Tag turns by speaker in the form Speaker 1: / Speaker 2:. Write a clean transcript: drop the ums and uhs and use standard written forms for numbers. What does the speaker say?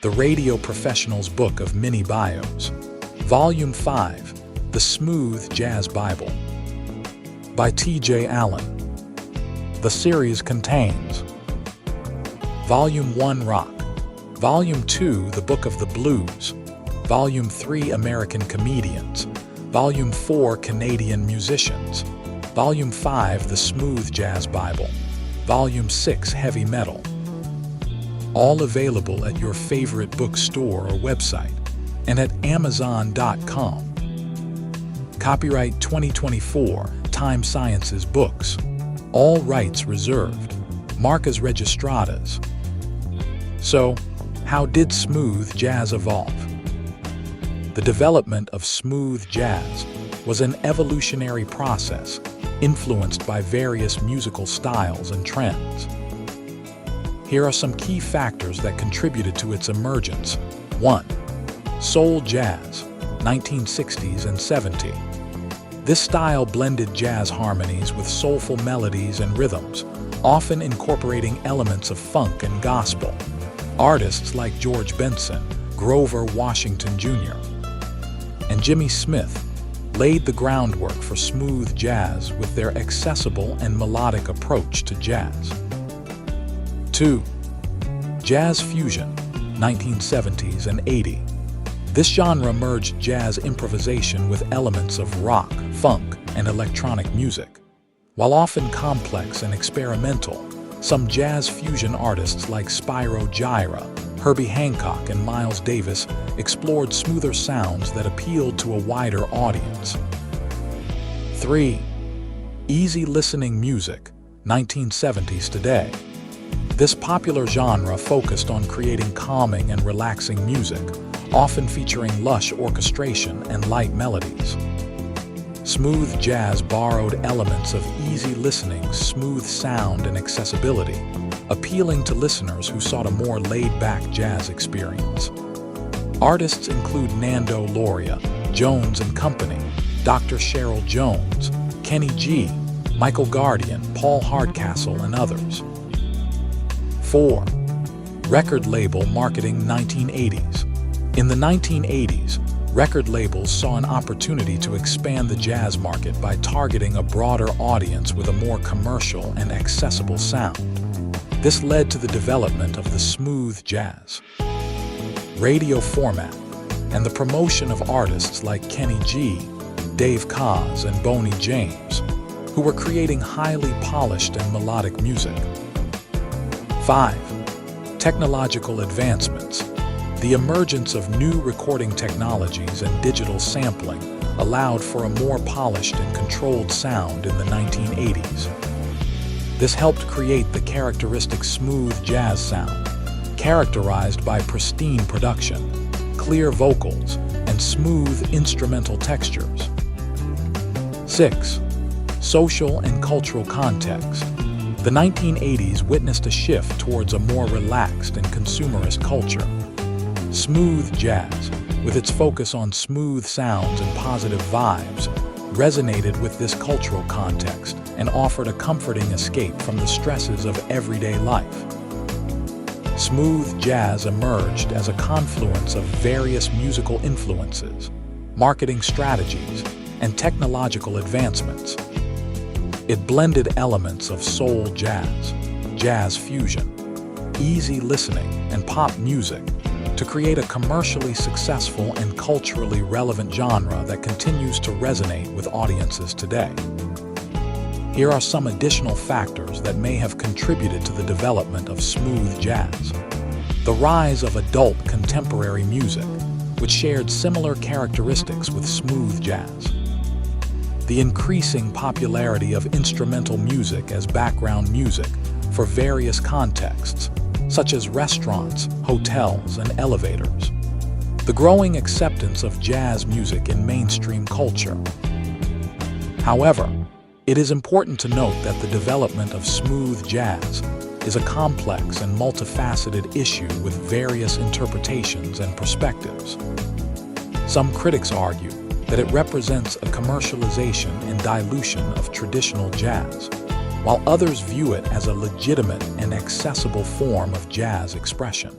Speaker 1: The Radio Professional's Book of Mini Bios. Volume 5, The Smooth Jazz Bible, by T.J. Allen. The series contains Volume 1, Rock, Volume 2, The Book of the Blues, Volume 3, American Comedians, Volume 4, Canadian Musicians, Volume 5, The Smooth Jazz Bible, Volume 6, Heavy Metal. All available at your favorite bookstore or website and at Amazon.com. Copyright 2024, Time Sciences Books. All rights reserved. Marcas registradas. So, how did smooth jazz evolve? The development of smooth jazz was an evolutionary process influenced by various musical styles and trends. Here are some key factors that contributed to its emergence. 1. Soul jazz, 1960s and 70s. This style blended jazz harmonies with soulful melodies and rhythms, often incorporating elements of funk and gospel. Artists like George Benson, Grover Washington Jr., and Jimmy Smith laid the groundwork for smooth jazz with their accessible and melodic approach to jazz. 2. Jazz fusion, 1970s and 80s. This genre merged jazz improvisation with elements of rock, funk, and electronic music. While often complex and experimental, some jazz fusion artists like Spyro Gyra, Herbie Hancock, and Miles Davis explored smoother sounds that appealed to a wider audience. 3. Easy listening music, 1970s today. This popular genre focused on creating calming and relaxing music, often featuring lush orchestration and light melodies. Smooth jazz borrowed elements of easy listening, smooth sound, and accessibility, appealing to listeners who sought a more laid-back jazz experience. Artists include Nando Loria, Jones and Company, Dr. Cheryl Jones, Kenny G, Michael Guardian, Paul Hardcastle, and others. 4. Record label marketing, 1980s. In the 1980s, record labels saw an opportunity to expand the jazz market by targeting a broader audience with a more commercial and accessible sound. This led to the development of the smooth jazz radio format and the promotion of artists like Kenny G, Dave Koz, and Boney James, who were creating highly polished and melodic music. 5. Technological advancements. The emergence of new recording technologies and digital sampling allowed for a more polished and controlled sound in the 1980s. This helped create the characteristic smooth jazz sound, characterized by pristine production, clear vocals, and smooth instrumental textures. 6. Social and cultural context. The 1980s witnessed a shift towards a more relaxed and consumerist culture. Smooth jazz, with its focus on smooth sounds and positive vibes, resonated with this cultural context and offered a comforting escape from the stresses of everyday life. Smooth jazz emerged as a confluence of various musical influences, marketing strategies, and technological advancements. It blended elements of soul jazz, jazz fusion, easy listening, and pop music to create a commercially successful and culturally relevant genre that continues to resonate with audiences today. Here are some additional factors that may have contributed to the development of smooth jazz. The rise of adult contemporary music, which shared similar characteristics with smooth jazz. The increasing popularity of instrumental music as background music for various contexts, such as restaurants, hotels, and elevators. The growing acceptance of jazz music in mainstream culture. However, it is important to note that the development of smooth jazz is a complex and multifaceted issue with various interpretations and perspectives. Some critics argue that it represents a commercialization and dilution of traditional jazz, while others view it as a legitimate and accessible form of jazz expression.